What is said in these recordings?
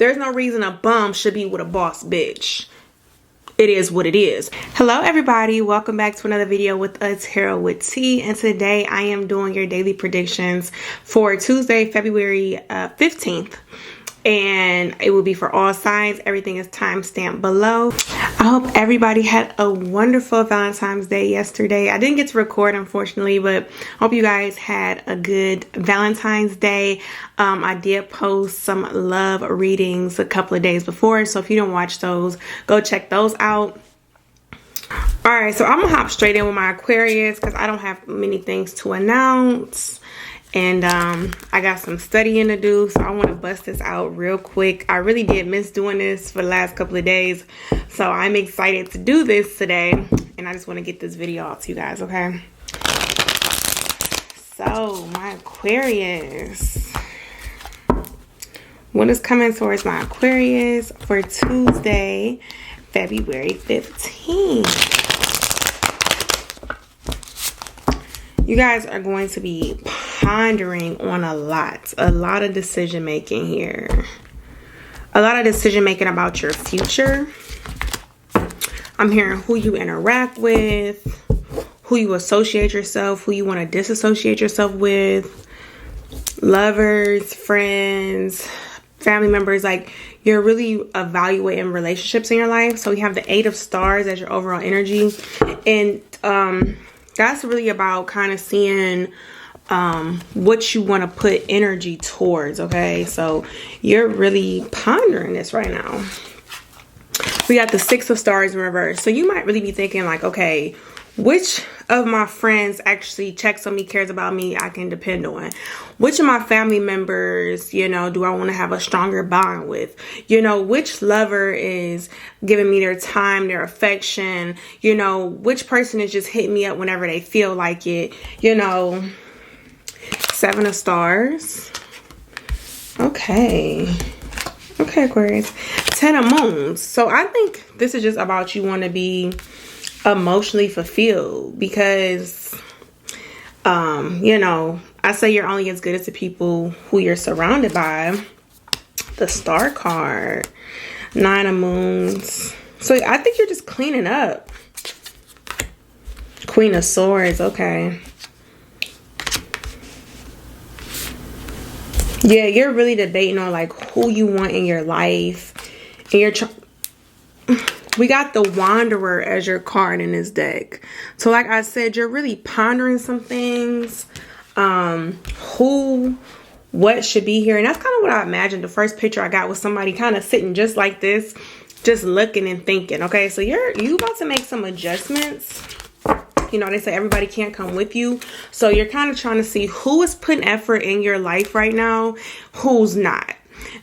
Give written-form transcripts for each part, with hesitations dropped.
There's no reason a bum should be with a boss bitch. It is what it is. Hello everybody, welcome back to another video with a Tarot with T, and today I am doing your daily predictions for Tuesday, February 15th. And it will be for all signs. Everything is timestamped below. I hope everybody had a wonderful Valentine's Day yesterday. I didn't get to record, unfortunately, but I hope you guys had a good Valentine's Day. I did post some love readings a couple of days before, so if you don't watch those, go check those out. All right, so I'm gonna hop straight in with my Aquarius because I don't have many things to announce. And I got some studying to do, so I want to bust this out real quick. I really did miss doing this for the last couple of days, so I'm excited to do this today. And I just want to get this video out to you guys, okay? So, my Aquarius. What is coming towards my Aquarius for Tuesday, February 15th? You guys are going to be pondering on a lot of decision making here. A lot of decision making about your future. I'm hearing who you interact with, who you associate yourself, who you want to disassociate yourself with, lovers, friends, family members. Like, you're really evaluating relationships in your life. So we have the 8 of Stars as your overall energy, and that's really about kind of seeing what you want to put energy towards, okay? So you're really pondering this right now. We got the 6 of Stars in reverse. So you might really be thinking like, okay, which of my friends actually checks on me, cares about me, I can depend on? Which of my family members, you know, do I want to have a stronger bond with? You know, which lover is giving me their time, their affection? You know, which person is just hitting me up whenever they feel like it? You know, 7 of Stars. Okay, Aquarius. 10 of Moons. So I think this is just about you want to be emotionally fulfilled, because you know, I say you're only as good as the people who you're surrounded by. The Star card, 9 of Moons. So I think you're just cleaning up. Queen of Swords. Okay, yeah, you're really debating on like who you want in your life, and you're we got the Wanderer as your card in this deck. So like I said, you're really pondering some things. What should be here. And that's kind of what I imagined. The first picture I got was somebody kind of sitting just like this, just looking and thinking. Okay, so you about to make some adjustments. You know, they say everybody can't come with you. So you're kind of trying to see who is putting effort in your life right now, who's not.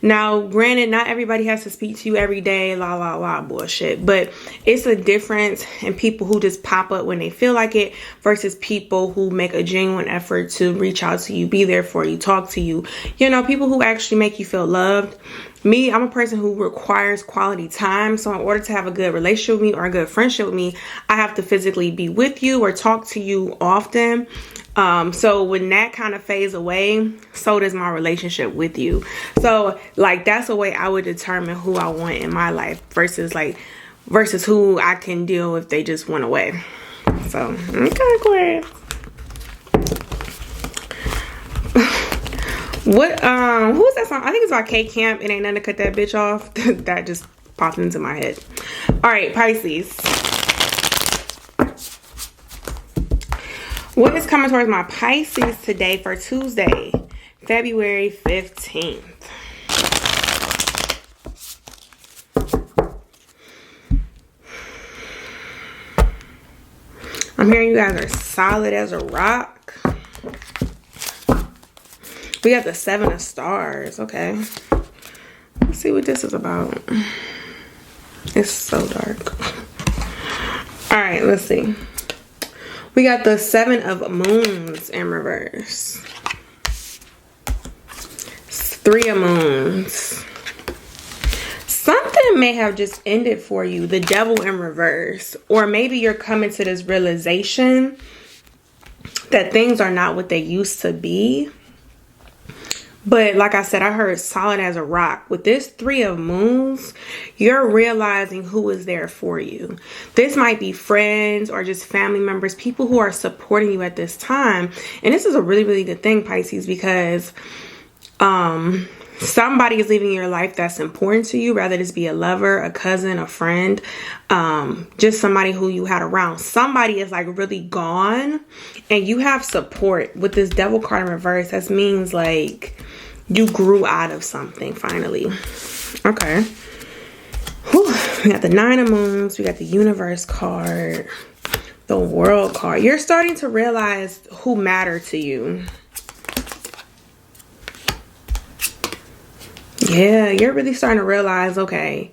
Now, granted, not everybody has to speak to you every day, bullshit. But it's a difference in people who just pop up when they feel like it versus people who make a genuine effort to reach out to you, be there for you, talk to you. You know, people who actually make you feel loved. Me, I'm a person who requires quality time. So in order to have a good relationship with me or a good friendship with me, I have to physically be with you or talk to you often. So when that kind of fades away, so does my relationship with you. So like, that's a way I would determine who I want in my life versus who I can deal if they just went away. So, okay, Aquarius. Who's that song? I think it's by K Camp. It Ain't Nothing to Cut That Bitch Off. That just popped into my head. All right, Pisces. What is coming towards my Pisces today for Tuesday, February 15th? I'm hearing you guys are solid as a rock. We got the 7 of Stars. Okay. Let's see what this is about. It's so dark. All right, let's see. We got the 7 of Moons in reverse. 3 of Moons. Something may have just ended for you. The Devil in reverse. Or maybe you're coming to this realization that things are not what they used to be. But like I said, I heard solid as a rock. With this 3 of moons, you're realizing who is there for you. This might be friends or just family members, people who are supporting you at this time. And this is a really, really good thing, Pisces, because somebody is leaving your life that's important to you, rather this be a lover, a cousin, a friend, just somebody who you had around. Somebody is like really gone and you have support. With this Devil card in reverse, that means like you grew out of something finally. Okay. Whew. We got the 9 of moons. We got the universe card, the world card. You're starting to realize who matter to you. Yeah, you're really starting to realize, okay,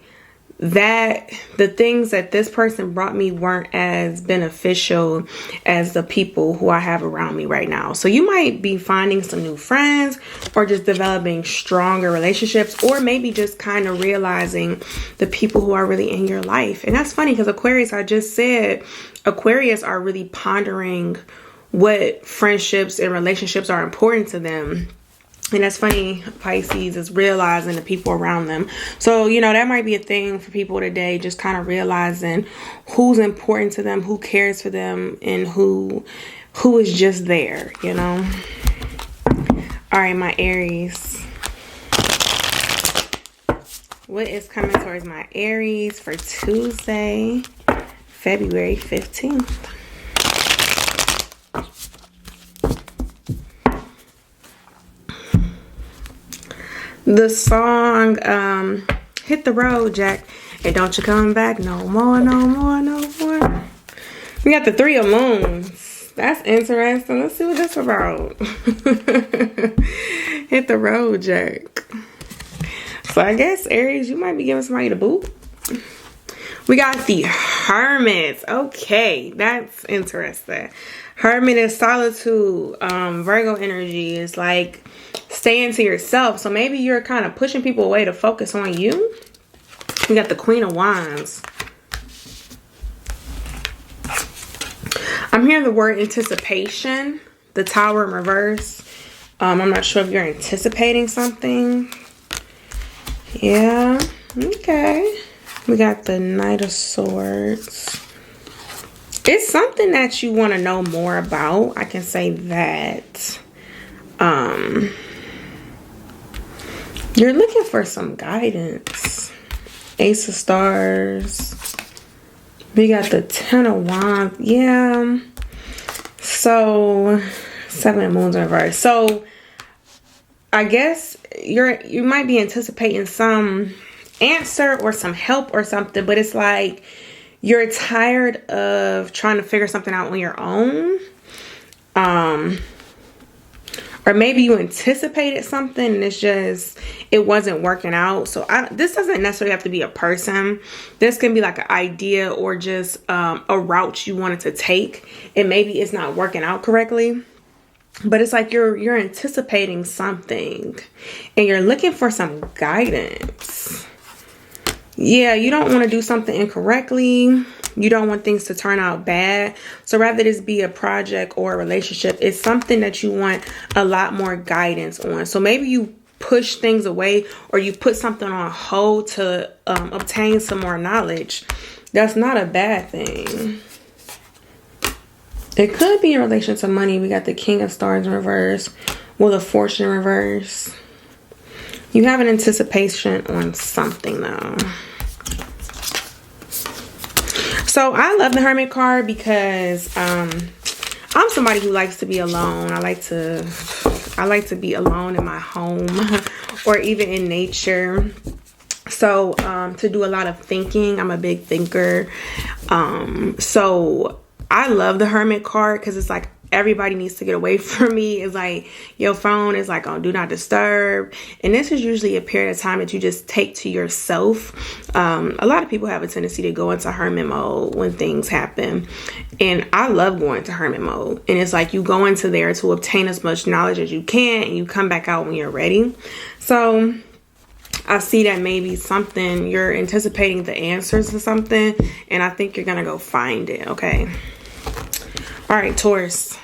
that the things that this person brought me weren't as beneficial as the people who I have around me right now. So you might be finding some new friends or just developing stronger relationships, or maybe just kind of realizing the people who are really in your life. And that's funny because Aquarius, I just said, Aquarius are really pondering what friendships and relationships are important to them. And that's funny, Pisces is realizing the people around them. So, you know, that might be a thing for people today, just kind of realizing who's important to them, who cares for them, and who is just there, you know. All right, my Aries. What is coming towards my Aries for Tuesday, February 15th? The song, Hit the Road, Jack, and don't you come back no more, no more, no more. We got the 3 of moons. That's interesting. Let's see what that's about. Hit the road, Jack. So I guess, Aries, you might be giving somebody the boot. We got the Hermit. Okay, that's interesting. Hermit is solitude. Virgo energy is like staying to yourself. So maybe you're kind of pushing people away to focus on you. We got the Queen of Wands. I'm hearing the word anticipation. The Tower in reverse. I'm not sure if you're anticipating something. Yeah. Okay. We got the Knight of Swords. It's something that you want to know more about. I can say that. You're looking for some guidance. Ace of Stars. We got the 10 of Wands. Yeah. So 7 of Moons in reverse. So I guess you might be anticipating some answer or some help or something, but it's like you're tired of trying to figure something out on your own. Or maybe you anticipated something and it wasn't working out. So this doesn't necessarily have to be a person. This can be like an idea or just a route you wanted to take, and maybe it's not working out correctly. But it's like you're anticipating something and you're looking for some guidance. Yeah, you don't want to do something incorrectly. You don't want things to turn out bad. So rather this be a project or a relationship, it's something that you want a lot more guidance on. So maybe you push things away or you put something on hold to obtain some more knowledge. That's not a bad thing. It could be in relation to money. We got the King of Stars in reverse with a Fortune in reverse. You have an anticipation on something though. So I love the Hermit card because I'm somebody who likes to be alone. I like to be alone in my home or even in nature. So to do a lot of thinking. I'm a big thinker. So I love the Hermit card because it's like everybody needs to get away from me. It's like your phone is like on do not disturb, and this is usually a period of time that you just take to yourself. A lot of people have a tendency to go into hermit mode when things happen, and I love going to hermit mode. And it's like you go into there to obtain as much knowledge as you can, and you come back out when you're ready. So I see that maybe something you're anticipating the answers to something, and I think you're gonna go find it. Okay. All right, Taurus.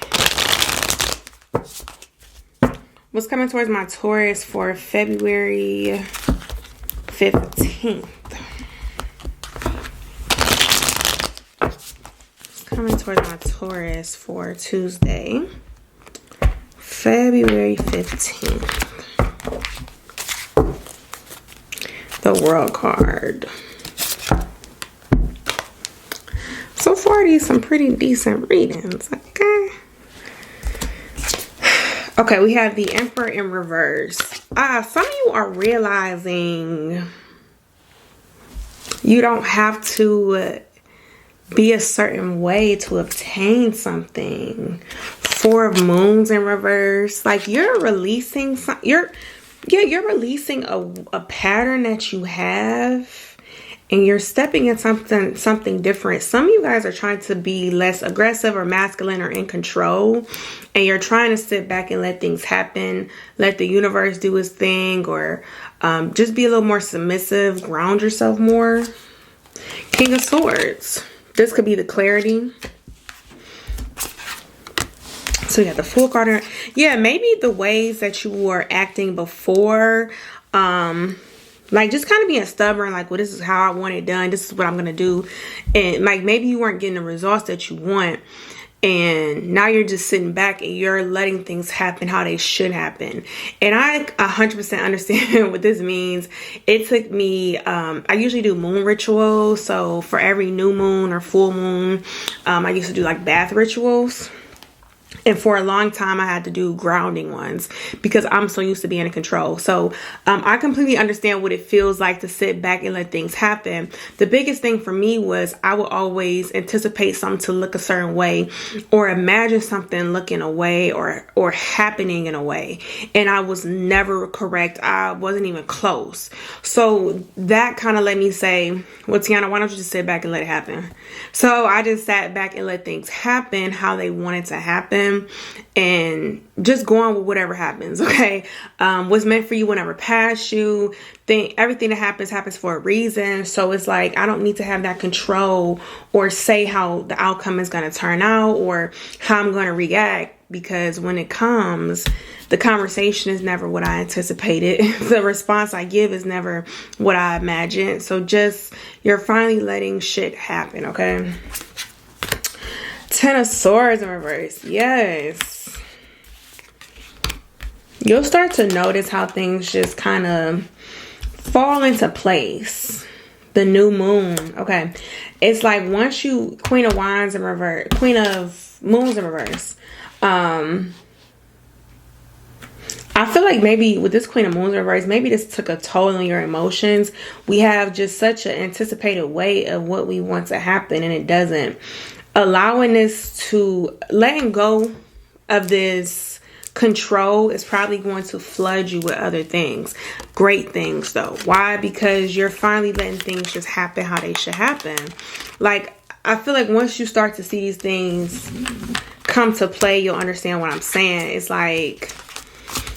What's coming towards my Taurus for February 15th? What's coming towards my Taurus for Tuesday, February 15th? The World card. So far, these some pretty decent readings, okay? Okay, we have the Emperor in reverse. Some of you are realizing you don't have to be a certain way to obtain something. Four of Moons in reverse. Like you're releasing you're releasing a pattern that you have, and you're stepping in something different. Some of you guys are trying to be less aggressive or masculine or in control, and you're trying to sit back and let things happen, let the universe do its thing, or just be a little more submissive, ground yourself more. King of Swords. This could be the clarity. So you got the Fool card. Yeah, maybe the ways that you were acting before, like just kind of being stubborn, like, well, this is how I want it done, this is what I'm gonna do, and like maybe you weren't getting the results that you want, and now you're just sitting back and you're letting things happen how they should happen. And I 100% understand what this means. It took me, I usually do moon rituals, so for every new moon or full moon, I used to do like bath rituals. And for a long time, I had to do grounding ones because I'm so used to being in control. So I completely understand what it feels like to sit back and let things happen. The biggest thing for me was I would always anticipate something to look a certain way, or imagine something looking a way or happening in a way. And I was never correct. I wasn't even close. So that kind of let me say, well, Tiana, why don't you just sit back and let it happen? So I just sat back and let things happen how they wanted to happen. And just go on with whatever happens, okay? What's meant for you will never pass you. Everything that happens for a reason. So it's like, I don't need to have that control or say how the outcome is going to turn out or how I'm going to react, because when it comes, the conversation is never what I anticipated. The response I give is never what I imagined. So just, you're finally letting shit happen, okay? Ten of Swords in reverse. Yes. You'll start to notice how things just kind of fall into place. The new moon. Okay. It's like once you, Queen of Wands in reverse, Queen of Moons in reverse. I feel like maybe with this Queen of Moons in reverse, maybe this took a toll on your emotions. We have just such an anticipated way of what we want to happen, and it doesn't. Allowing this to, letting go of this control is probably going to flood you with other things. Great things though. Why? Because you're finally letting things just happen how they should happen. Like, I feel like once you start to see these things come to play, you'll understand what I'm saying. It's like,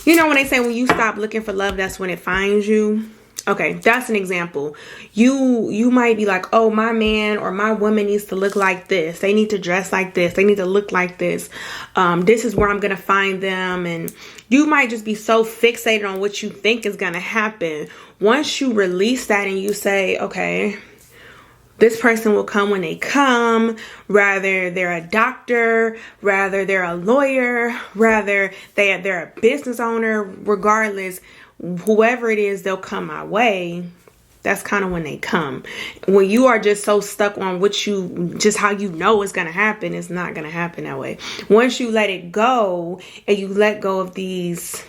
you know, when they say when you stop looking for love, that's when it finds you. Okay, that's an example. You might be like, oh, my man or my woman needs to look like this. They need to dress like this. They need to look like this. This is where I'm going to find them. And you might just be so fixated on what you think is going to happen. Once you release that and you say, okay, this person will come when they come, rather they're a doctor, rather they're a lawyer, rather they're a business owner, regardless, whoever it is, they'll come my way. That's kind of when they come. When you are just so stuck on just how you know it's going to happen, it's not going to happen that way. Once you let it go and you let go of these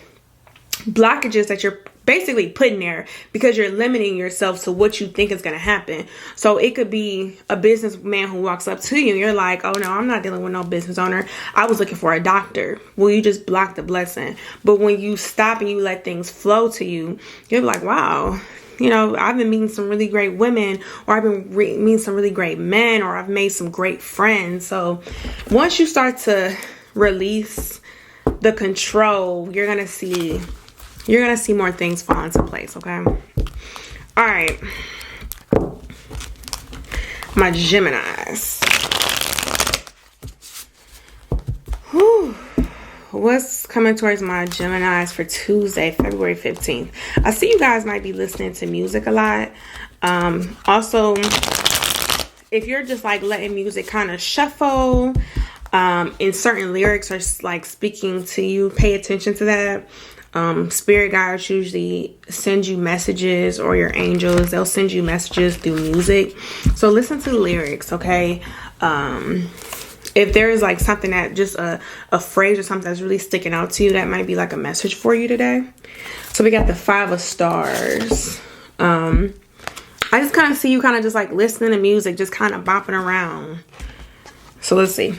blockages that you're basically putting there because you're limiting yourself to what you think is going to happen. So it could be a businessman who walks up to you and you're like, oh no, I'm not dealing with no business owner. I was looking for a doctor. Well, you just blocked the blessing. But when you stop and you let things flow to you, you're like, wow, you know, I've been meeting some really great women, or I've been meeting some really great men, or I've made some great friends. So once you start to release the control, you're going to see more things fall into place, okay? All right. My Geminis. Whew. what's coming towards my Geminis for Tuesday, February 15th? I see you guys might be listening to music a lot. Also, if you're just like letting music kind of shuffle, and certain lyrics are like speaking to you, pay attention to that. Spirit guides usually send you messages, or your angels, they'll send you messages through music. So listen to the lyrics, okay? If there is like something that just a phrase or something that's really sticking out to you, that might be like a message for you today. So we got the 5 of stars. I just kind of see you kind of just like listening to music, just kind of bopping around. So let's see.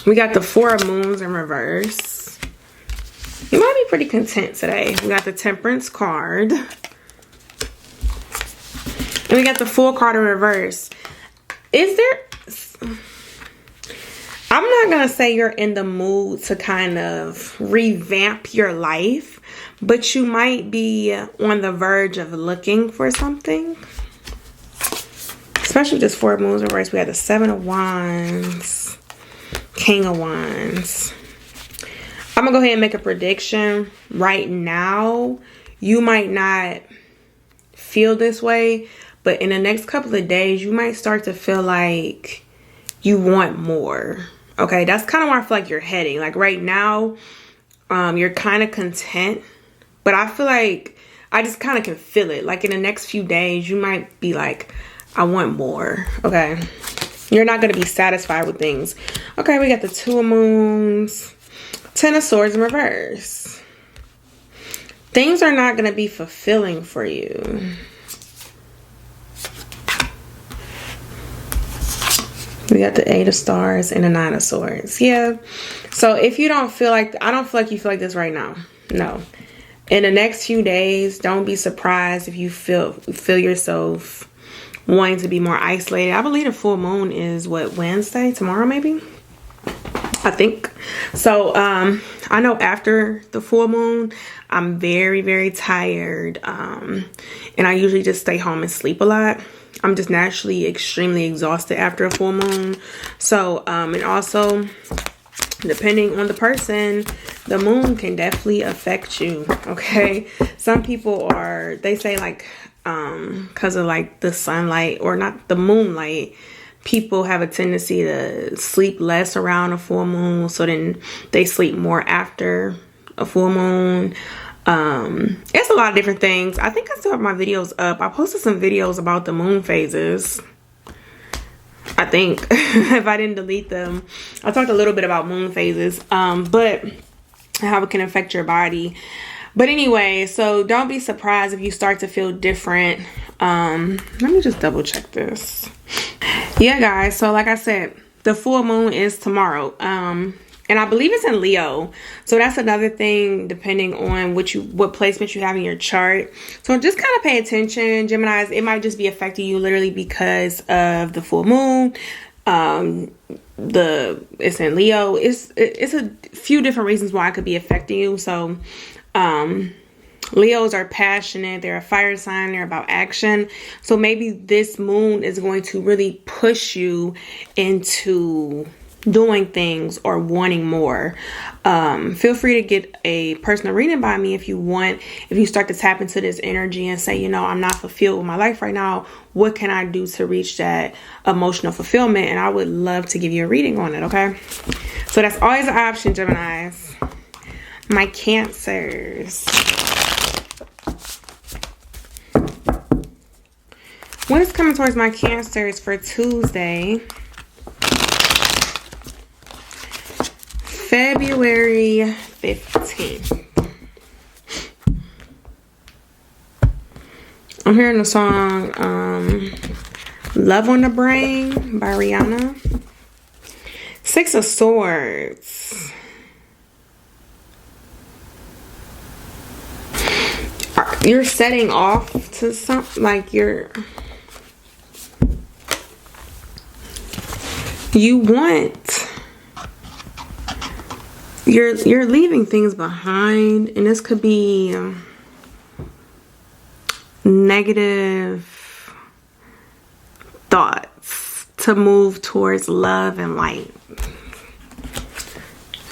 We got the 4 of moons in reverse. You might be pretty content today. We got the Temperance card. And we got the Fool card in reverse. I'm not going to say you're in the mood to kind of revamp your life, but you might be on the verge of looking for something. Especially just 4 moons in reverse. We have the 7 of Wands, King of Wands. I'm going to go ahead and make a prediction. Right now, you might not feel this way, but in the next couple of days, you might start to feel like you want more. Okay, that's kind of where I feel like you're heading. Like right now, you're kind of content, but I feel like I just kind of can feel it. Like in the next few days, you might be like, I want more. Okay, you're not going to be satisfied with things. Okay, we got the 2 of Moons, 10 of Swords in reverse. Things are not going to be fulfilling for you. We got the 8 of Stars and the 9 of Swords. Yeah. So if you don't feel like, I don't feel like you feel like this right now. No. In the next few days, don't be surprised if you feel yourself wanting to be more isolated. I believe the full moon is what, Wednesday? Tomorrow maybe? I think. So I know after the full moon, I'm very, very tired. And I usually just stay home and sleep a lot. I'm just naturally extremely exhausted after a full moon. So, and also, depending on the person, the moon can definitely affect you, okay? Some people are, they say like, because of like the sunlight, or not the moonlight, people have a tendency to sleep less around a full moon. So then they sleep more after a full moon. It's a lot of different things. I think I still have my videos up. I posted some videos about the moon phases, I think. If I didn't delete them, I talked a little bit about moon phases, but how it can affect your body. But anyway, so don't be surprised if you start to feel different. Let me just double check this. Yeah, guys, so like I said, the full moon is tomorrow. And I believe it's in Leo. So that's another thing, depending on what placement you have in your chart. So just kind of pay attention, Geminis. It might just be affecting you literally because of the full moon. It's in Leo. It's a few different reasons why it could be affecting you. So Leos are passionate. They're a fire sign. They're about action. So maybe this moon is going to really push you into doing things or wanting more. Feel free to get a personal reading by me if you want. If you start to tap into this energy and say, you know, I'm not fulfilled with my life right now, what can I do to reach that emotional fulfillment? And I would love to give you a reading on it, okay? So that's always an option, Geminis. My Cancers. What is coming towards my Cancers for Tuesday, February 15th. I'm hearing the song Love on the Brain by Rihanna. 6 of Swords. You're setting off to something, like you're leaving things behind, and this could be negative thoughts to move towards love and light.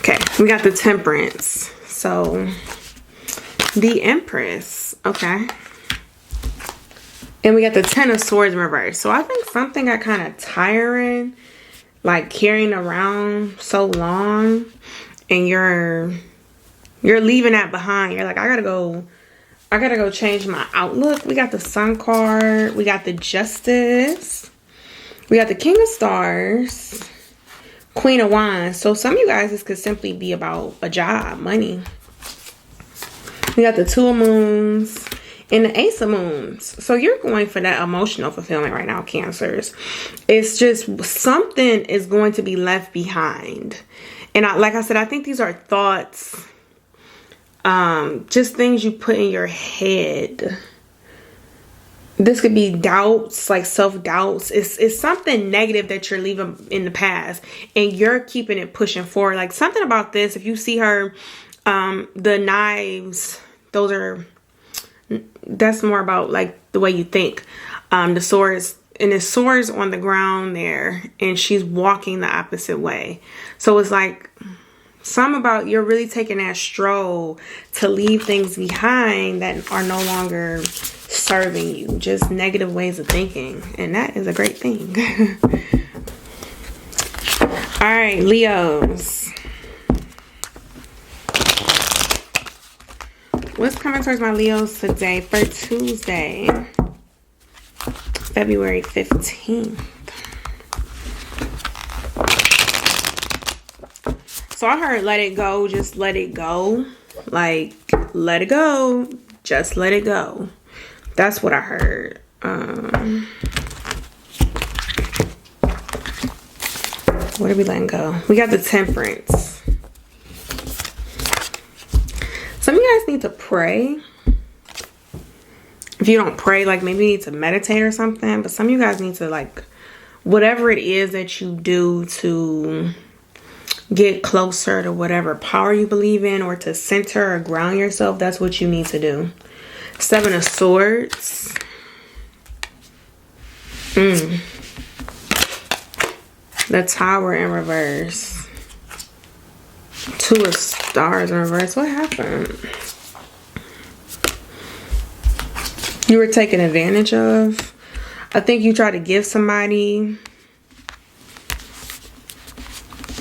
Okay, We got the Temperance. So the Empress. Okay. And we got the Ten of Swords in reverse. So I think something got kind of tiring, like carrying around so long, and you're leaving that behind. You're like, I gotta go change my outlook. We got the Sun card. We got the Justice. We got the King of Stars. Queen of Wands. So some of you guys, this could simply be about a job, money. We got the Two of Moons and the Ace of Moons. So you're going for that emotional fulfillment right now, Cancers. It's just something is going to be left behind. And like I said, I think these are thoughts, just things you put in your head. This could be doubts, like self-doubts. It's something negative that you're leaving in the past and you're keeping it pushing forward. Like something about this, if you see her, the knives, that's more about like the way you think. The swords, and the swords on the ground there, and she's walking the opposite way. So it's like something about you're really taking that stroll to leave things behind that are no longer serving you, just negative ways of thinking, and that is a great thing. All right, Leos, what's coming towards my Leos today for Tuesday, February 15th? So I heard let it go, just let it go. Like, let it go, just let it go. That's what I heard. What are we letting go? We got the Temperance. Some of you guys need to pray. If you don't pray, like maybe you need to meditate or something. But some of you guys need to, like, whatever it is that you do to get closer to whatever power you believe in, or to center or ground yourself, that's what you need to do. Seven of Swords. The Tower in reverse. Two of Stars in reverse. What happened? You were taken advantage of. I think you tried to give somebody.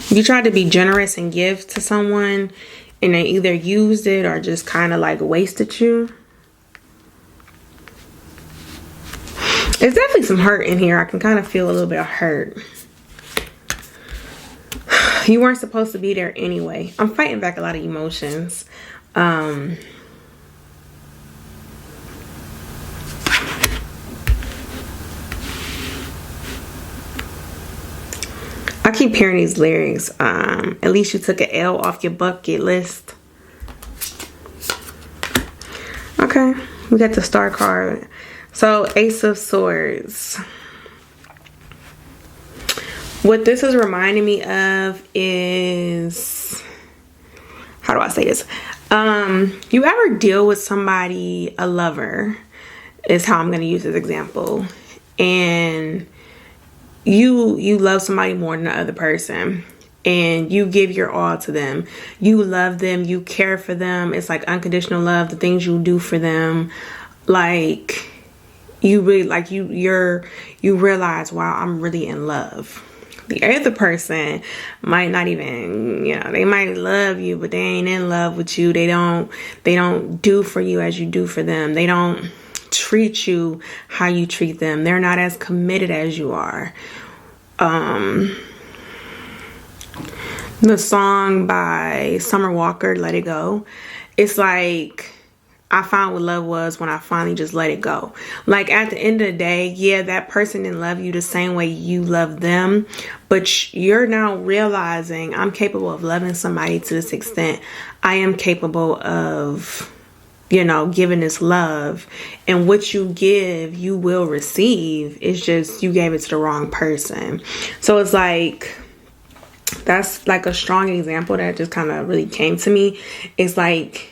You tried to be generous and give to someone, and they either used it or just kind of like wasted you. There's definitely some hurt in here. I can kind of feel a little bit of hurt. You weren't supposed to be there anyway. I'm fighting back a lot of emotions. I keep hearing these lyrics. At least you took an L off your bucket list. Okay, we got the Star card. So, Ace of Swords. What this is reminding me of is, how do I say this? You ever deal with somebody, a lover, is how I'm going to use this example. And you love somebody more than the other person. And you give your all to them. You love them. You care for them. It's like unconditional love. The things you do for them. Like, you really, like, you realize, wow, I'm really in love. The other person might not even, they might love you, but they ain't in love with you. They don't do for you as you do for them. They don't treat you how you treat them. They're not as committed as you are. The song by Summer Walker, Let It Go. It's like, I found what love was when I finally just let it go. Like, at the end of the day, yeah, that person didn't love you the same way you love them, but you're now realizing, I'm capable of loving somebody to this extent. I am capable of, giving this love, and what you give, you will receive. It's just you gave it to the wrong person. So it's like, that's like a strong example that just kind of really came to me. It's like,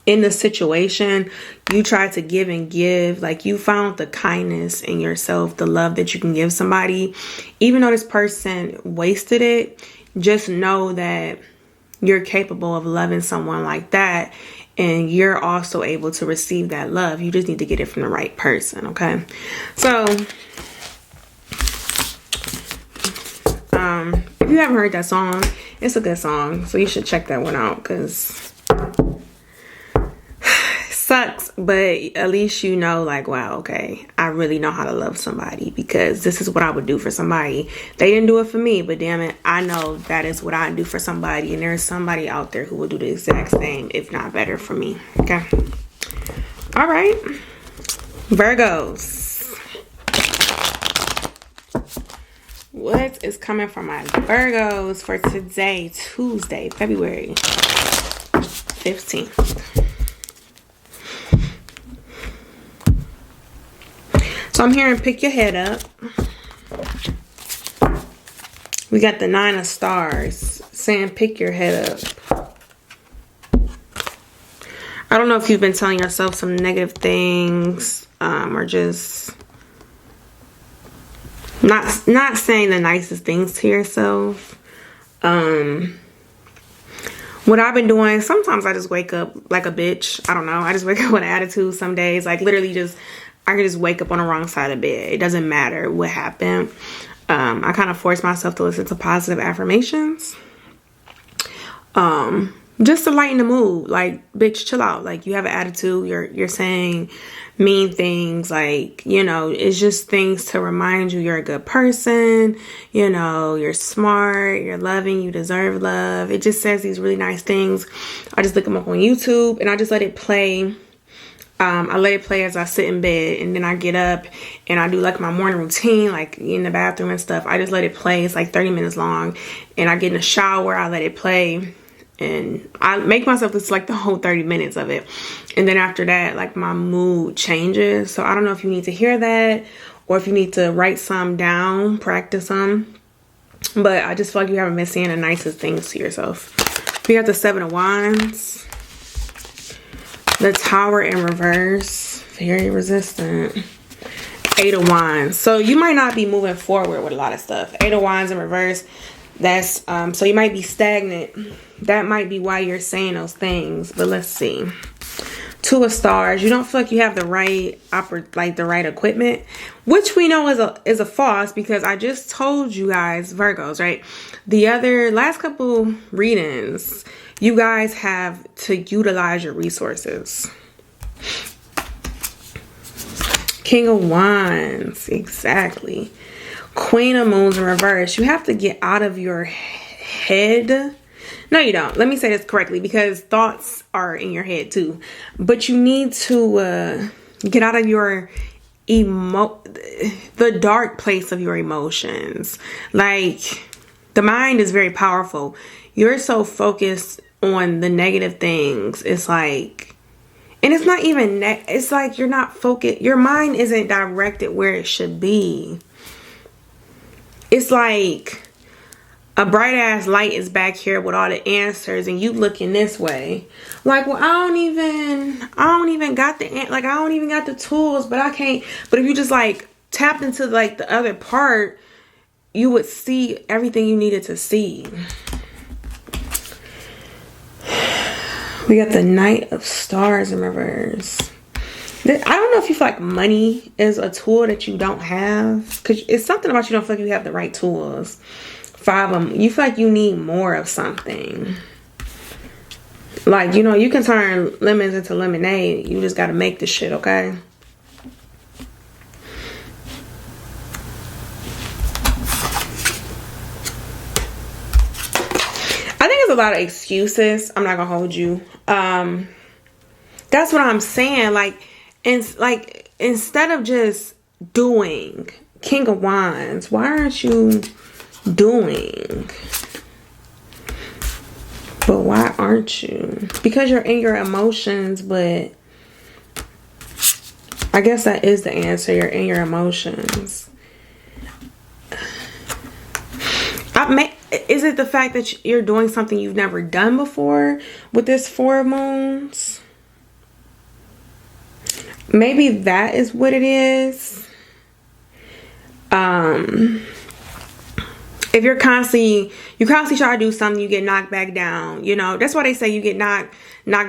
in the situation, you tried to give and give. Like, you found the kindness in yourself, the love that you can give somebody. Even though this person wasted it, just know that you're capable of loving someone like that, and you're also able to receive that love. You just need to get it from the right person, okay? So, if you haven't heard that song, it's a good song, so you should check that one out, because sucks, but at least you know, like, wow, okay, I really know how to love somebody, because this is what I would do for somebody. They didn't do it for me, but damn it, I know that is what I do for somebody, and there's somebody out there who will do the exact same, if not better, for me. Okay. All right, Virgos. What is coming from my Virgos for today, Tuesday, February 15th? So I'm hearing pick your head up. We got the 9 of stars saying pick your head up. I don't know if you've been telling yourself some negative things, or just not saying the nicest things to yourself. What I've been doing, sometimes I just wake up like a bitch. I don't know. I just wake up with an attitude some days. Like literally I can just wake up on the wrong side of bed. It doesn't matter what happened. I kind of force myself to listen to positive affirmations. Just to lighten the mood. Like, bitch, chill out. Like, you have an attitude. You're saying mean things. Like, you know, it's just things to remind you you're a good person. You know, you're smart. You're loving. You deserve love. It just says these really nice things. I just look them up on YouTube and I just let it play. I let it play as I sit in bed, and then I get up and I do like my morning routine, like in the bathroom and stuff. I just let it play. It's like 30 minutes long, and I get in the shower. I let it play, and I make myself listen like the whole 30 minutes of it. And then after that, like my mood changes. So I don't know if you need to hear that or if you need to write some down, practice some. But I just feel like you haven't been saying the nicest things to yourself. We got the 7 of Wands. The Tower in reverse, very resistant. 8 of Wands. So you might not be moving forward with a lot of stuff. 8 of Wands in reverse. That's so you might be stagnant. That might be why you're saying those things. But let's see. 2 of Stars. You don't feel like you have the right the right equipment, which we know is a false, because I just told you guys, Virgos, right? The last couple readings, you guys have to utilize your resources. King of Wands, exactly. Queen of Moons in reverse. You have to get out of your head. No, you don't. Let me say this correctly, because thoughts are in your head too. But you need to get out of your the dark place of your emotions. Like, the mind is very powerful. You're so focused on the negative things. It's like, and it's not even it's like you're not focused. Your mind isn't directed where it should be. It's like a bright ass light is back here with all the answers, and you looking this way. Like, well, I don't even got I don't even got the tools, but I can't. But if you just like tapped into like the other part, you would see everything you needed to see. We got the Knight of Stars in reverse. I don't know if you feel like money is a tool that you don't have, because it's something about you don't feel like you have the right tools. 5 of them. You feel like you need more of something. Like, you know, you can turn lemons into lemonade. You just got to make the shit, okay? I think it's a lot of excuses. I'm not gonna hold you. That's what I'm saying. Like, instead of just doing, King of Wands, why aren't you doing? But why aren't you? Because you're in your emotions. But I guess that is the answer. You're in your emotions. Is it the fact that you're doing something you've never done before with this 4 of Moons? Maybe that is what it is. if you constantly try to do something, you get knocked back down. You know, that's why they say you get knocked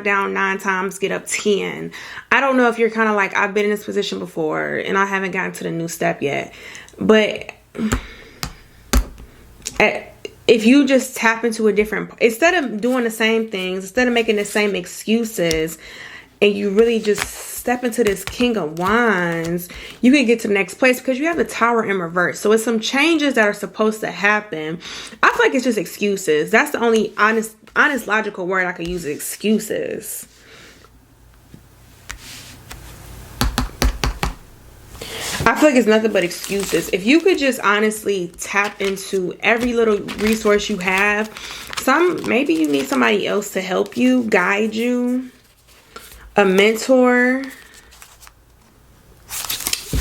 down 9 times, get up 10. I don't know if you're kind of like, I've been in this position before and I haven't gotten to the new step yet. But if you just tap into a different, instead of doing the same things, instead of making the same excuses, and you really just step into this King of Wands, you can get to the next place because you have the Tower in reverse. So it's some changes that are supposed to happen. I feel like it's just excuses. That's the only honest logical word I could use, excuses. I feel like it's nothing but excuses. If you could just honestly tap into every little resource you have, maybe you need somebody else to help you, guide you, a mentor,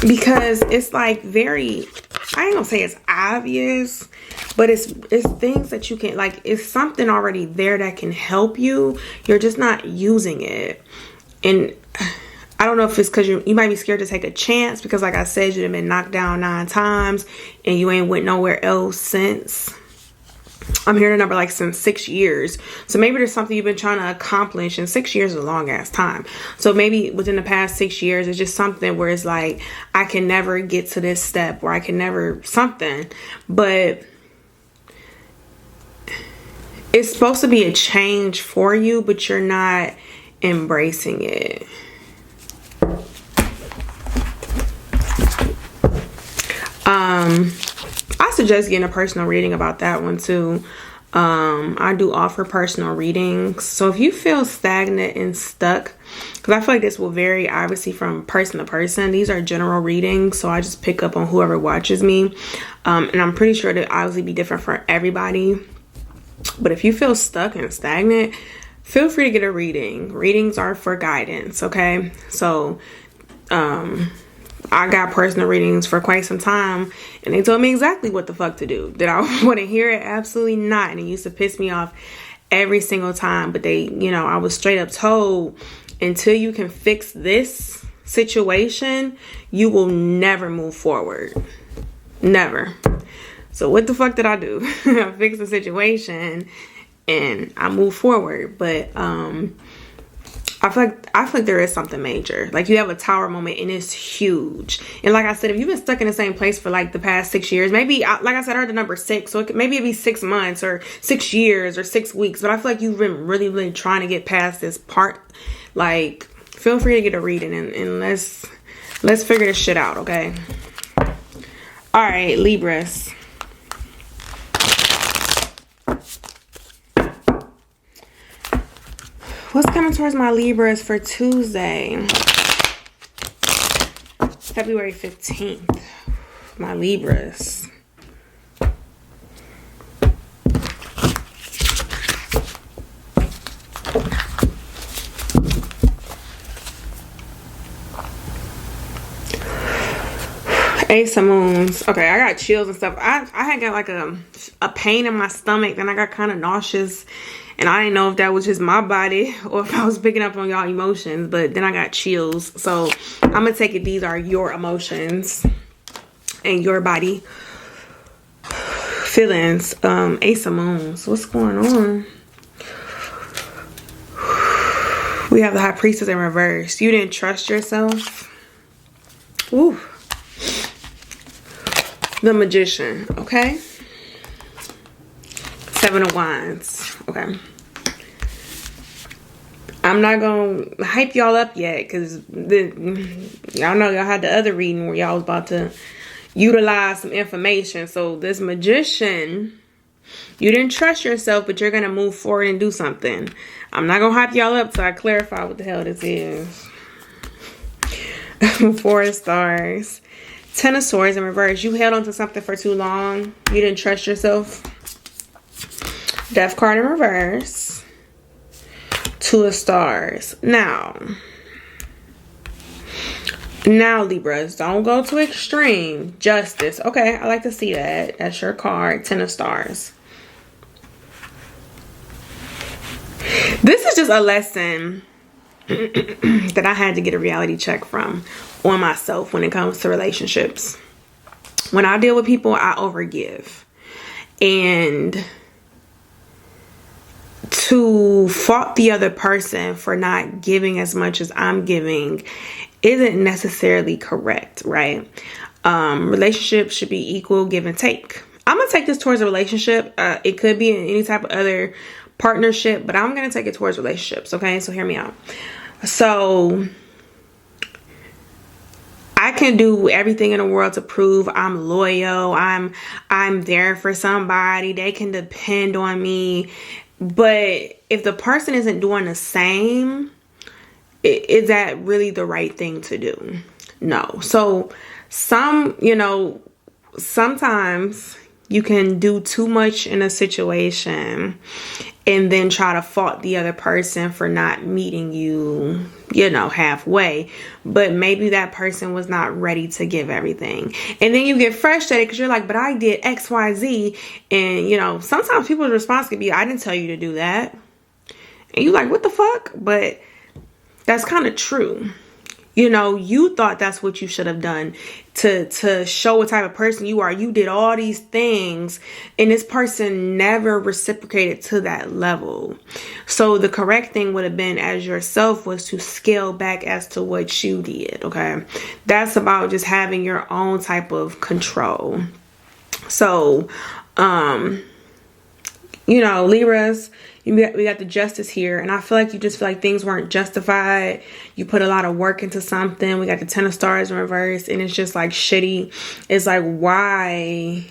because it's like very, I ain't gonna say it's obvious, but it's things that you can, like, it's something already there that can help you. You're just not using it. And I don't know if it's because you might be scared to take a chance, because like I said, you've been knocked down 9 times and you ain't went nowhere else since. I'm hearing a number like since 6 years. So maybe there's something you've been trying to accomplish, and 6 years is a long ass time. So maybe within the past 6 years, it's just something where it's like, I can never get to this step, or I can never something. But it's supposed to be a change for you, but you're not embracing it. I suggest getting a personal reading about that one too. I do offer personal readings. So if you feel stagnant and stuck, because I feel like this will vary obviously from person to person. These are general readings, so I just pick up on whoever watches me. And I'm pretty sure that obviously be different for everybody. But if you feel stuck and stagnant, feel free to get a reading. Readings are for guidance, okay? So I got personal readings for quite some time, and they told me exactly what the fuck to do. Did I want to hear it? Absolutely not. And it used to piss me off every single time. But they, you know, I was straight up told, until you can fix this situation, you will never move forward. Never. So what the fuck did I do? I fixed the situation and I moved forward. But I feel like there is something major. Like, you have a Tower moment and it's huge. And like I said, if you've been stuck in the same place for like the past 6 years, maybe, like I said, I heard the number 6. So maybe it'd be 6 months or 6 years or 6 weeks. But I feel like you've been really, really trying to get past this part. Like, feel free to get a reading and let's figure this shit out, okay? All right, Libras. What's coming towards my Libras for Tuesday, February 15th? My Libras. Ace of Moons. Okay, I got chills and stuff. I had got like a pain in my stomach, then I got kind of nauseous. And I didn't know if that was just my body or if I was picking up on y'all emotions. But then I got chills. So I'm going to take it these are your emotions and your body feelings. Ace of Moons. What's going on? We have the High Priestess in reverse. You didn't trust yourself. Ooh. The Magician. Okay. 7 of Wands. Okay. I'm not going to hype y'all up yet, because y'all know y'all had the other reading where y'all was about to utilize some information. So this Magician, you didn't trust yourself, but you're going to move forward and do something. I'm not going to hype y'all up till I clarify what the hell this is. 4 of Stars. 10 of Swords in reverse. You held on to something for too long. You didn't trust yourself. Death card in reverse. 2 of Stars. Now Libras, don't go to extreme. Justice. Okay, I like to see that. That's your card. 10 of Stars. This is just a lesson that I had to get a reality check from on myself when it comes to relationships. When I deal with people, I overgive. And to fault the other person for not giving as much as I'm giving isn't necessarily correct, right? Relationships should be equal, give and take. I'm gonna take this towards a relationship. It could be in any type of other partnership, but I'm gonna take it towards relationships. Okay, so hear me out. So I can do everything in the world to prove I'm loyal. I'm there for somebody. They can depend on me. But if the person isn't doing the same, is that really the right thing to do? No. So sometimes you can do too much in a situation and then try to fault the other person for not meeting you, halfway. But maybe that person was not ready to give everything. And then you get frustrated because you're like, but I did X, Y, Z. And, sometimes people's response could be, I didn't tell you to do that. And you're like, what the fuck? But that's kind of true. You thought that's what you should have done to show what type of person you are. You did all these things and this person never reciprocated to that level. So the correct thing would have been as yourself was to scale back as to what you did. Okay. That's about just having your own type of control. So, Libras, we got the Justice here, and I feel like you just feel like things weren't justified. You put a lot of work into something. We got the Ten of Stars in reverse, and it's just like shitty. It's like, why?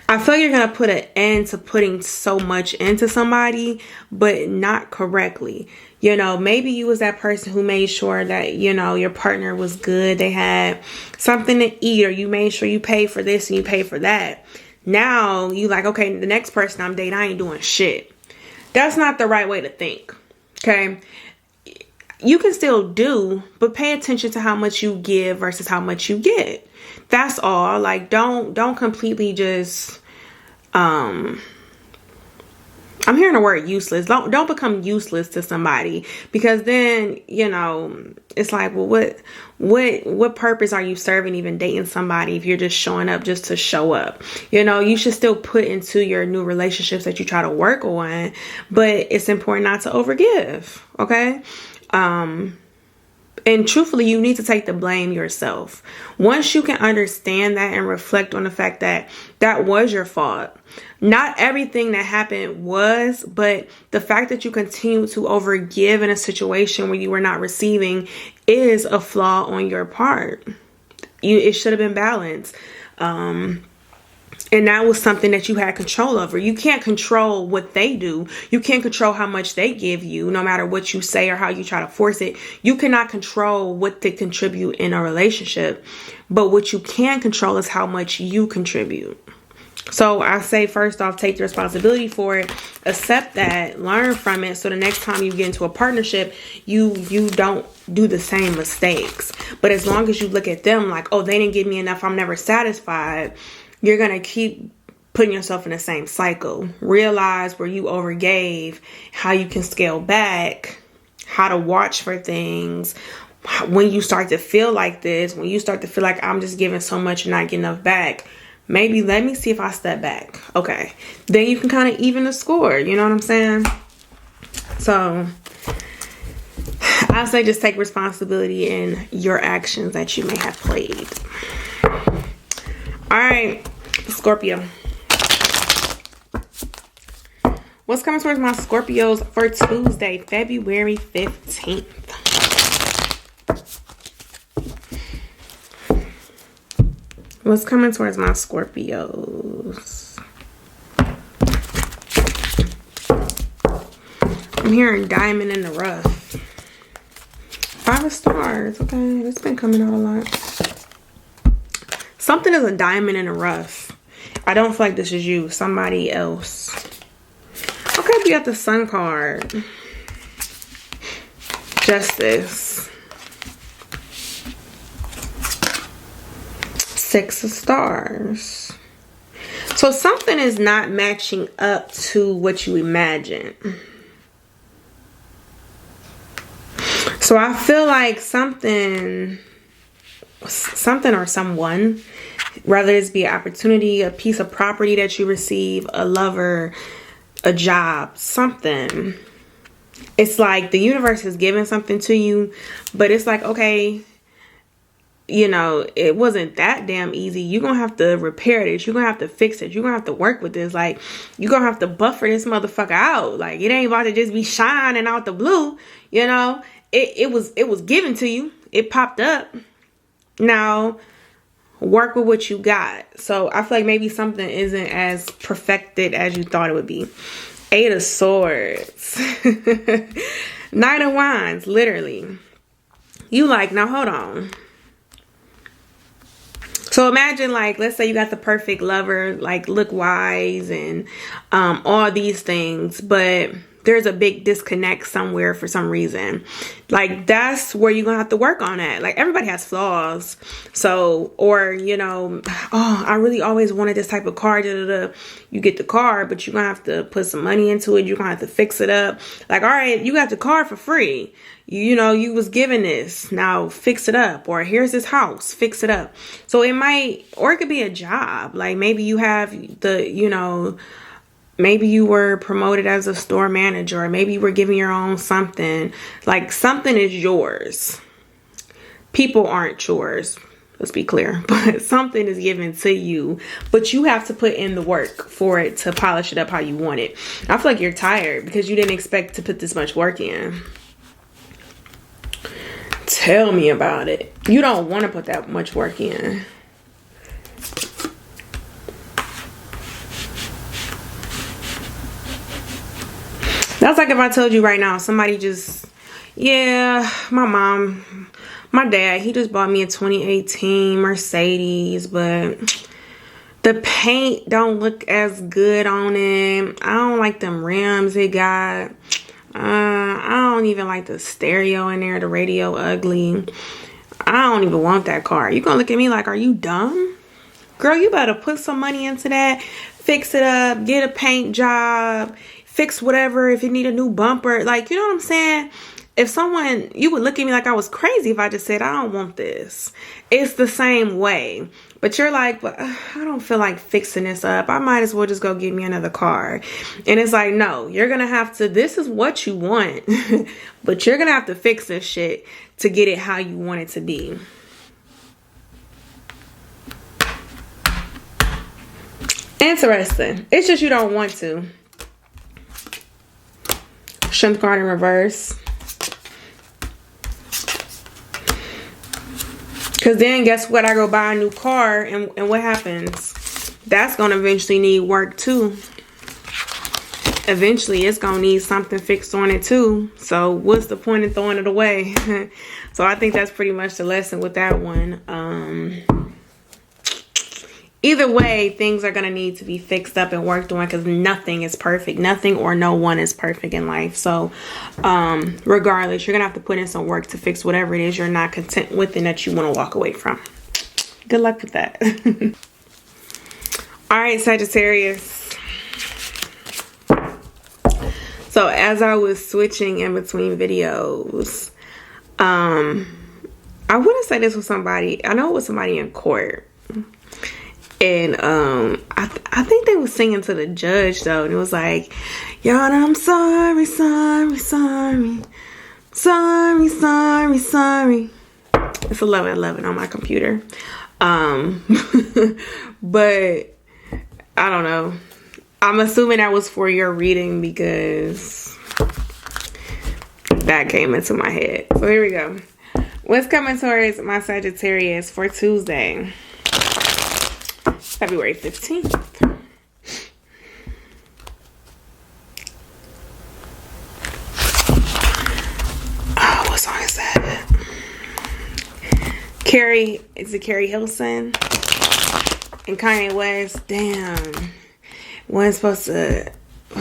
I feel like you're gonna put an end to putting so much into somebody, but not correctly. Maybe you was that person who made sure that, your partner was good. They had something to eat, or you made sure you paid for this and you paid for that. Now you like, okay, the next person I'm dating, I ain't doing shit. That's not the right way to think. Okay. You can still do, but pay attention to how much you give versus how much you get. That's all. Like, don't completely just, I'm hearing the word useless. Don't become useless to somebody, because then, it's like, well, what purpose are you serving even dating somebody if you're just showing up just to show up? You should still put into your new relationships that you try to work on, but it's important not to overgive. Okay. And truthfully, you need to take the blame yourself. Once you can understand that and reflect on the fact that that was your fault. Not everything that happened was, but the fact that you continue to overgive in a situation where you were not receiving is a flaw on your part. It should have been balanced. And that was something that you had control over. You can't control what they do. You can't control how much they give you, no matter what you say or how you try to force it. You cannot control what they contribute in a relationship. But what you can control is how much you contribute. So I say, first off, take the responsibility for it. Accept that. Learn from it. So the next time you get into a partnership, you don't do the same mistakes. But as long as you look at them like, oh, they didn't give me enough, I'm never satisfied, you're going to keep putting yourself in the same cycle. Realize where you overgave, how you can scale back, how to watch for things. When you start to feel like this, when you start to feel like I'm just giving so much and not getting enough back, maybe let me see if I step back. Okay. Then you can kind of even the score. You know what I'm saying? So I say just take responsibility in your actions that you may have played. All right, Scorpio. What's coming towards my Scorpios for Tuesday, February 15th? What's coming towards my Scorpios? I'm hearing diamond in the rough. 5 of stars. Okay, it's been coming out a lot. Something is a diamond in the rough. I don't feel like this is you. Somebody else. Okay, we got the Sun card. Justice. 6 of stars. So something is not matching up to what you imagine. So I feel like something or someone Whether this be an opportunity, a piece of property that you receive, a lover, a job, something. It's like the universe is giving something to you, but it's like, okay, you know, it wasn't that damn easy. You're going to have to repair this. You're going to have to fix it. You're going to have to work with this. Like, you're going to have to buffer this motherfucker out. Like, it ain't about to just be shining out the blue. You know, it was given to you. It popped up. Now, work with what you got. So I feel like maybe something isn't as perfected as you thought it would be. 8 of Swords. Knight of Wands, literally. You like, now hold on. So imagine, like, let's say you got the perfect lover, like, look wise and all these things, but there's a big disconnect somewhere for some reason. Like, that's where you're gonna have to work on that. Like, everybody has flaws. So, or, you know, oh, I really always wanted this type of car. You get the car, but you're gonna have to put some money into it. You're gonna have to fix it up. Like, all right, you got the car for free. You know, you was given this. Now fix it up. Or here's this house. Fix it up. So it might, or it could be a job. Like, maybe you have the, you know, maybe you were promoted as a store manager, or maybe you were given your own something. Like, something is yours. People aren't yours. Let's be clear. But something is given to you. But you have to put in the work for it to polish it up how you want it. I feel like you're tired because you didn't expect to put this much work in. Tell me about it. You don't want to put that much work in. That's like if I told you right now, somebody just, yeah, my mom, my dad, he just bought me a 2018 Mercedes, but the paint don't look as good on it. I don't like them rims it got. I don't even like the stereo in there, the radio ugly. I don't even want that car. You gonna look at me like, are you dumb? Girl, you better put some money into that. Fix it up. Get a paint job. Fix whatever. If you need a new bumper. Like, you know what I'm saying? If someone, you would look at me like I was crazy if I just said, I don't want this. It's the same way. But you're like, but I don't feel like fixing this up. I might as well just go get me another car. And it's like, no, you're going to have to, this is what you want. But you're going to have to fix this shit to get it how you want it to be. Interesting. It's just you don't want to. Strength card in reverse. Because then guess what? I go buy a new car and what happens? That's going to eventually need work too. Eventually it's going to need something fixed on it too. So what's the point of throwing it away? So I think that's pretty much the lesson with that one. Either way, things are going to need to be fixed up and worked on because nothing is perfect. Nothing or no one is perfect in life. So regardless, you're going to have to put in some work to fix whatever it is you're not content with and that you want to walk away from. Good luck with that. All right, Sagittarius. So as I was switching in between videos, I wouldn't say this was somebody. I know it was somebody in court. And I think they was singing to the judge though, and it was like, y'all, I'm sorry, sorry, sorry, sorry, sorry, sorry. It's 11:11 on my computer. But I don't know. I'm assuming that was for your reading because that came into my head. So here we go. What's coming towards my Sagittarius for Tuesday? February 15th. Oh, what song is that? Carrie, is it Carrie Hilson? And Kanye West, damn. Was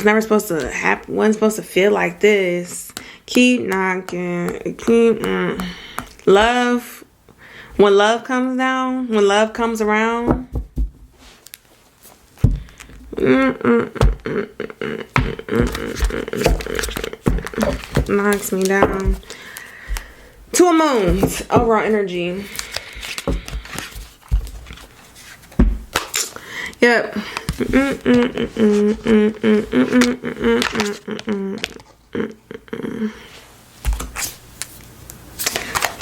never supposed to happen. Wasn't supposed to feel like this. Keep knocking. Love. When love comes down, when love comes around. Knocks me down. Two of Moons. Overall energy. Yep.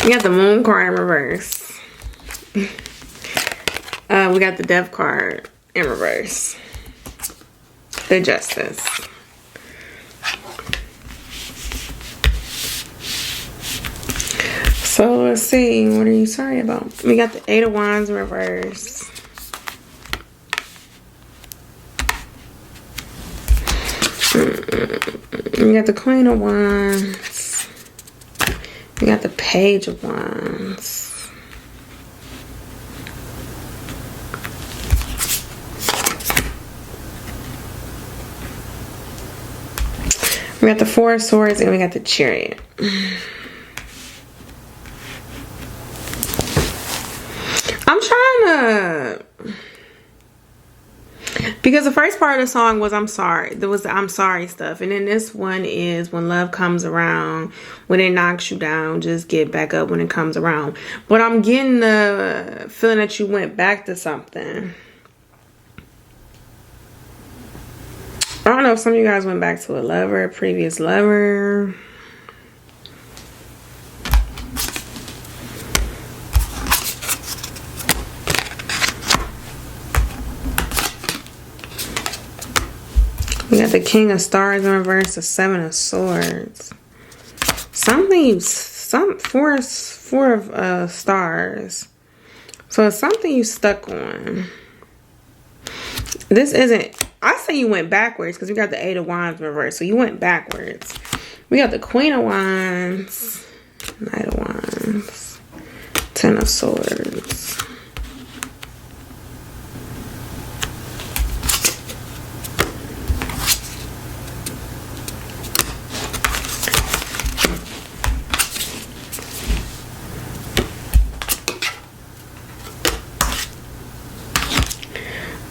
We got the Moon card in reverse. We got the Death card in reverse. The Justice. So let's see. What are you sorry about? We got the Eight of Wands in reverse. We got the Queen of Wands. We got the Page of Wands. We got the Four of Swords and we got the Chariot. I'm trying to... Because the first part of the song was I'm sorry. There was the I'm sorry stuff. And then this one is when love comes around. When it knocks you down, just get back up when it comes around. But I'm getting the feeling that you went back to something. I don't know if some of you guys went back to a lover, a previous lover. We got the King of Stars in reverse, the Seven of Swords. Four of stars. So it's something you stuck on. This isn't, I say you went backwards because we got the Eight of Wands in reverse. So you went backwards. We got the Queen of Wands, Knight of Wands, Ten of Swords.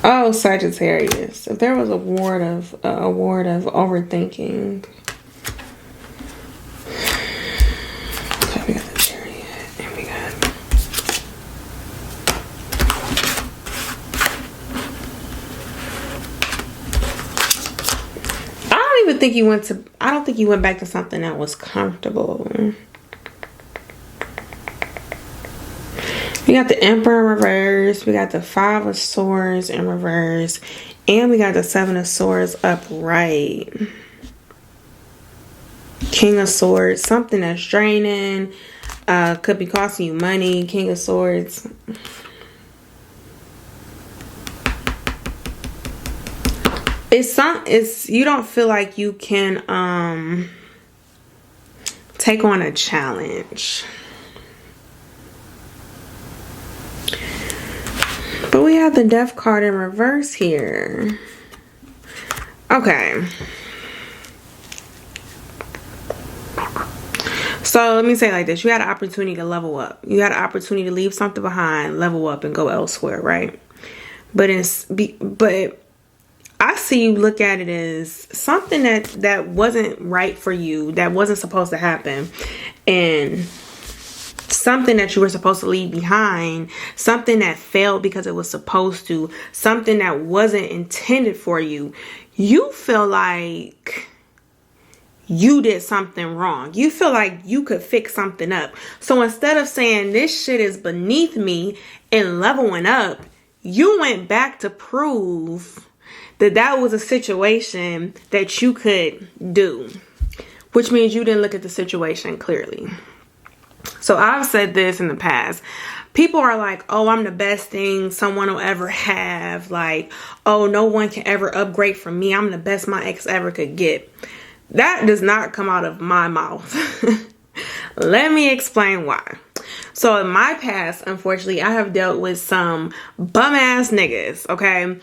Oh, Sagittarius. If there was a award of overthinking. Okay, we got the Chariot and we got I don't think you went back to something that was comfortable. We got the Emperor in reverse. We got the Five of Swords in reverse. And we got the Seven of Swords upright. King of Swords. Something that's draining. Could be costing you money. King of Swords. You don't feel like you can take on a challenge. But we have the Death card in reverse here. Okay. So let me say it like this. You had an opportunity to level up. You had an opportunity to leave something behind, level up, and go elsewhere, right? But I see you look at it as something that wasn't right for you, that wasn't supposed to happen. And something that you were supposed to leave behind, something that failed because it was supposed to, something that wasn't intended for you. You feel like you did something wrong. You feel like you could fix something up. So instead of saying this shit is beneath me and leveling up, you went back to prove that was a situation that you could do, which means you didn't look at the situation clearly. So I've said this in the past. People are like, oh, I'm the best thing someone will ever have. Like, oh, no one can ever upgrade from me. I'm the best my ex ever could get. That does not come out of my mouth. Let me explain why. So in my past, unfortunately, I have dealt with some bum ass niggas, okay?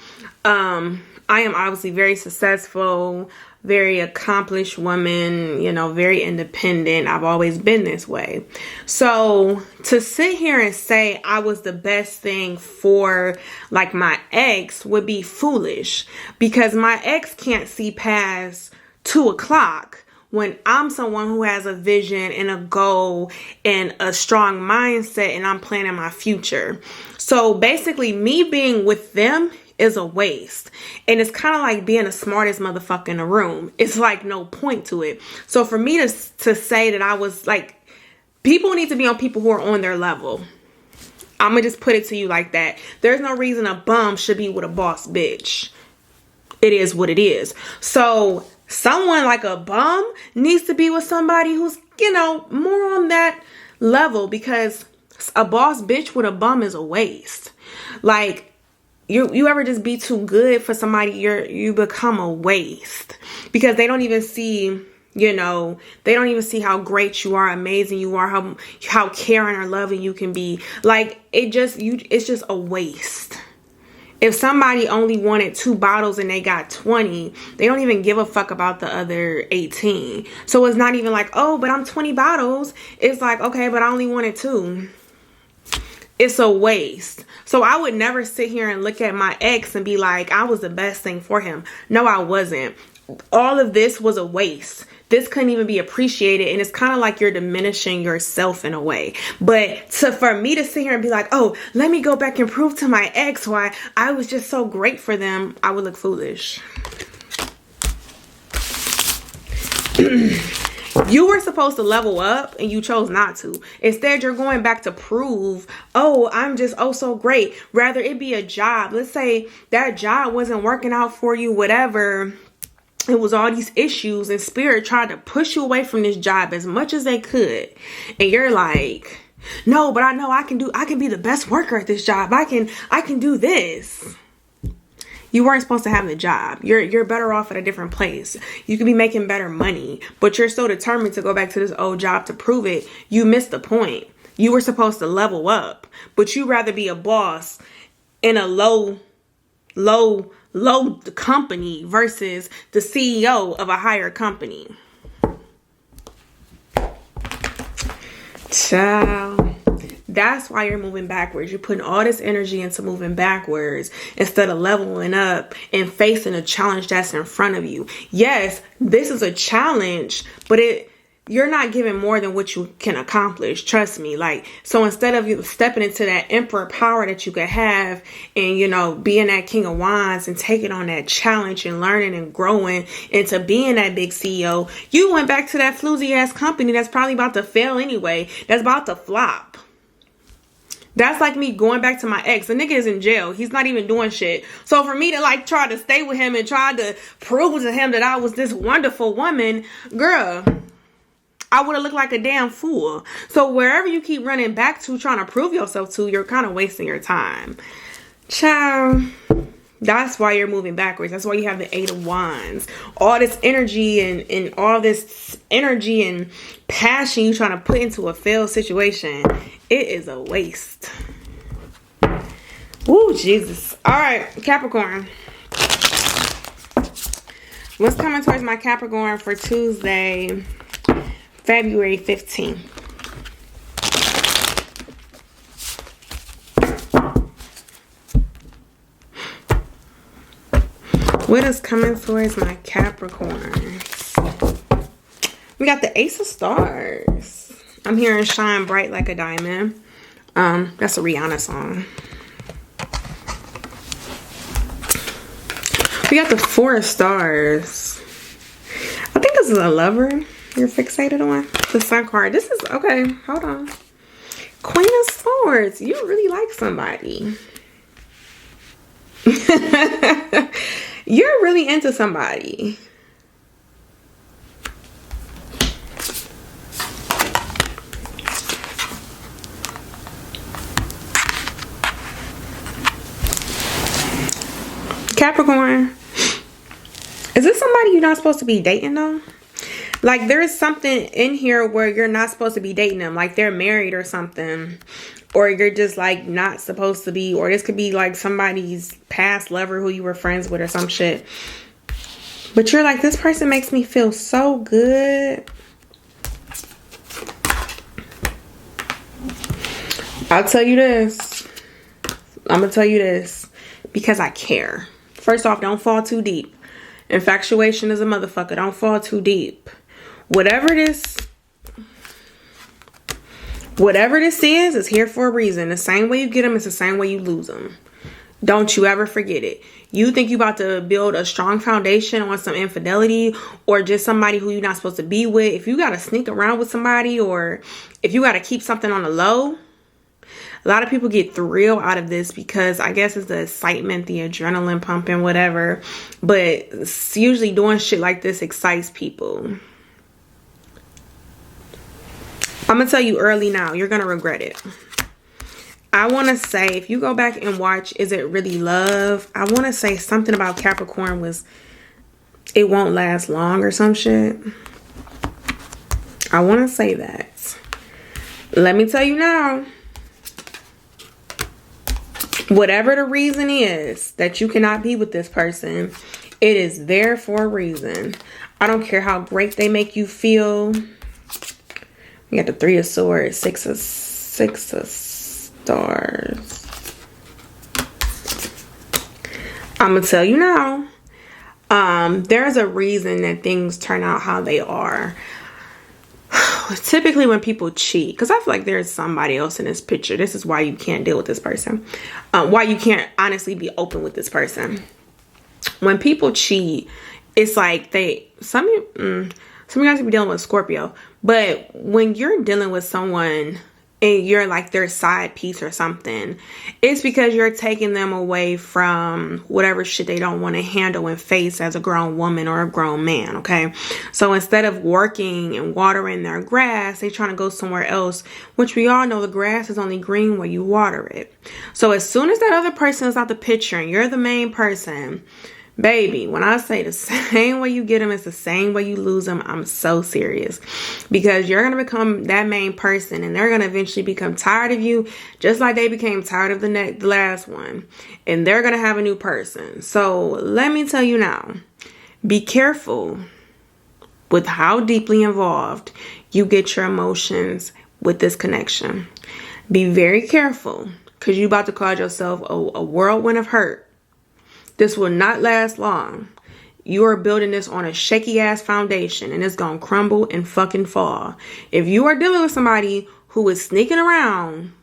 I am obviously very successful, very accomplished woman, you know, very independent. I've always been this way. So to sit here and say I was the best thing for like my ex would be foolish, because my ex can't see past 2 o'clock when I'm someone who has a vision and a goal and a strong mindset and I'm planning my future. So basically me being with them is a waste. And it's kind of like being the smartest motherfucker in the room. It's like no point to it. So for me to say that I was like, people need to be on people who are on their level. I'm going to just put it to you like that. There's no reason a bum should be with a boss bitch. It is what it is. So someone like a bum needs to be with somebody who's, you know, more on that level, because a boss bitch with a bum is a waste. Like, you ever just be too good for somebody, you become a waste, because they don't even see, you know, they don't even see how great you are, amazing you are, how caring or loving you can be. Like, it's just a waste. If somebody only wanted 2 bottles and they got 20, they don't even give a fuck about the other 18. So it's not even like, oh, but I'm 20 bottles. It's like, okay, but I only wanted 2. It's a waste. So I would never sit here and look at my ex and be like, I was the best thing for him. No, I wasn't. All of this was a waste. This couldn't even be appreciated. And it's kind of like you're diminishing yourself in a way. But for me to sit here and be like, oh, let me go back and prove to my ex why I was just so great for them, I would look foolish. You were supposed to level up and you chose not to. Instead, you're going back to prove, oh, I'm just so great. Rather it be a job. Let's say that job wasn't working out for you, whatever. It was all these issues, and spirit tried to push you away from this job as much as they could. And you're like, no, but I know I can be the best worker at this job. I can do this. You weren't supposed to have the job. You're better off at a different place. You could be making better money, but you're so determined to go back to this old job to prove it. You missed the point. You were supposed to level up, but you rather be a boss in a low company versus the CEO of a higher company. Child. That's why you're moving backwards. You're putting all this energy into moving backwards instead of leveling up and facing a challenge that's in front of you. Yes, this is a challenge, but you're not giving more than what you can accomplish. Trust me. Like, so instead of you stepping into that emperor power that you could have and, you know, being that king of wands and taking on that challenge and learning and growing into being that big CEO, you went back to that floozy ass company that's probably about to fail anyway. That's about to flop. That's like me going back to my ex. The nigga is in jail. He's not even doing shit. So for me to like try to stay with him and try to prove to him that I was this wonderful woman, girl, I would have looked like a damn fool. So wherever you keep running back to trying to prove yourself to, you're kind of wasting your time. Child, that's why you're moving backwards. That's why you have the 8 of Wands. All this energy and all this energy and passion you trying to put into a failed situation, it is a waste. Ooh, Jesus. All right, Capricorn. What's coming towards my Capricorn for Tuesday, February 15th? What is coming towards my Capricorns? We got the Ace of Stars. I'm hearing shine bright like a diamond. That's a Rihanna song. We got the 4 of Stars. I think this is a lover you're fixated on. The Sun card. This is, okay, hold on. Queen of Swords. You really like somebody. You're really into somebody. Capricorn, is this somebody you're not supposed to be dating though? Like, there is something in here where you're not supposed to be dating them. Like, they're married or something. Or you're just like not supposed to be. Or this could be like somebody's past lover who you were friends with or some shit. But you're like, this person makes me feel so good. I'll tell you this. I'm going to tell you this. Because I care. First off, don't fall too deep. Infatuation is a motherfucker. Don't fall too deep. Whatever this is here for a reason. The same way you get them is the same way you lose them. Don't you ever forget it. You think you about to build a strong foundation on some infidelity or just somebody who you're not supposed to be with. If you got to sneak around with somebody or if you got to keep something on the low, a lot of people get thrill out of this because I guess it's the excitement, the adrenaline pumping, whatever. But it's usually doing shit like this excites people. I'm going to tell you early now, you're going to regret it. I want to say, if you go back and watch, Is It Really Love? I want to say something about Capricorn was, it won't last long or some shit. I want to say that. Let me tell you now. Whatever the reason is that you cannot be with this person, it is there for a reason. I don't care how great they make you feel. We got the 3 of Swords, 6 of Stars. I'm gonna tell you now, there's a reason that things turn out how they are. Typically when people cheat, because I feel like there's somebody else in this picture. This is why you can't deal with this person. Why you can't honestly be open with this person. When people cheat, it's like some of you guys be dealing with Scorpio, but when you're dealing with someone and you're like their side piece or something, it's because you're taking them away from whatever shit they don't want to handle and face as a grown woman or a grown man, okay? So instead of working and watering their grass, they trying to go somewhere else, which we all know the grass is only green where you water it. So as soon as that other person is out the picture and you're the main person, baby, when I say the same way you get them, it's the same way you lose them. I'm so serious. Because you're going to become that main person and they're going to eventually become tired of you just like they became tired of the last one. And they're going to have a new person. So let me tell you now, be careful with how deeply involved you get your emotions with this connection. Be very careful because you're about to cause yourself a whirlwind of hurt. This will not last long. You are building this on a shaky ass foundation and it's gonna crumble and fucking fall. If you are dealing with somebody who is sneaking around,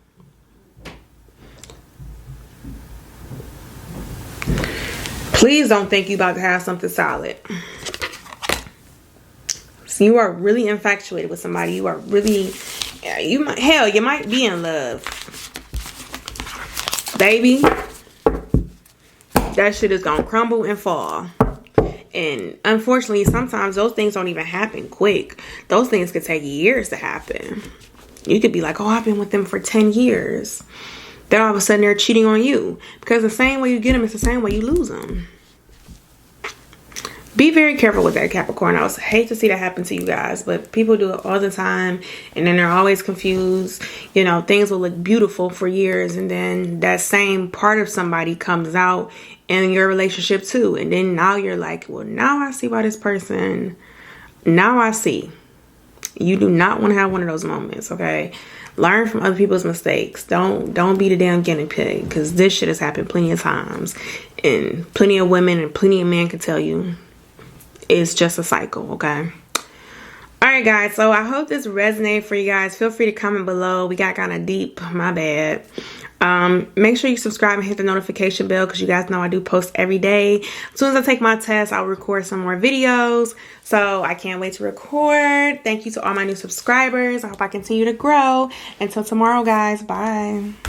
please don't think you about to have something solid. So you are really infatuated with somebody. You are really, you might be in love. Baby, that shit is gonna crumble and fall. And unfortunately, sometimes those things don't even happen quick. Those things could take years to happen. You could be like, oh, I've been with them for 10 years. Then all of a sudden they're cheating on you. Because the same way you get them is the same way you lose them. Be very careful with that, Capricorn. I hate to see that happen to you guys, but people do it all the time and then they're always confused. You know, things will look beautiful for years and then that same part of somebody comes out in your relationship too. And then now you're like, well, now I see why this person, now I see. You do not want to have one of those moments, okay? Learn from other people's mistakes. Don't be the damn guinea pig because this shit has happened plenty of times. And plenty of women and plenty of men can tell you it's just a cycle, okay? Alright guys, so I hope this resonated for you guys. Feel free to comment below. We got kind of deep, my bad. Make sure you subscribe and hit the notification bell because you guys know I do post every day. As soon as I take my test, I'll record some more videos. So I can't wait to record. Thank you to all my new subscribers. I hope I continue to grow. Until tomorrow, guys. Bye.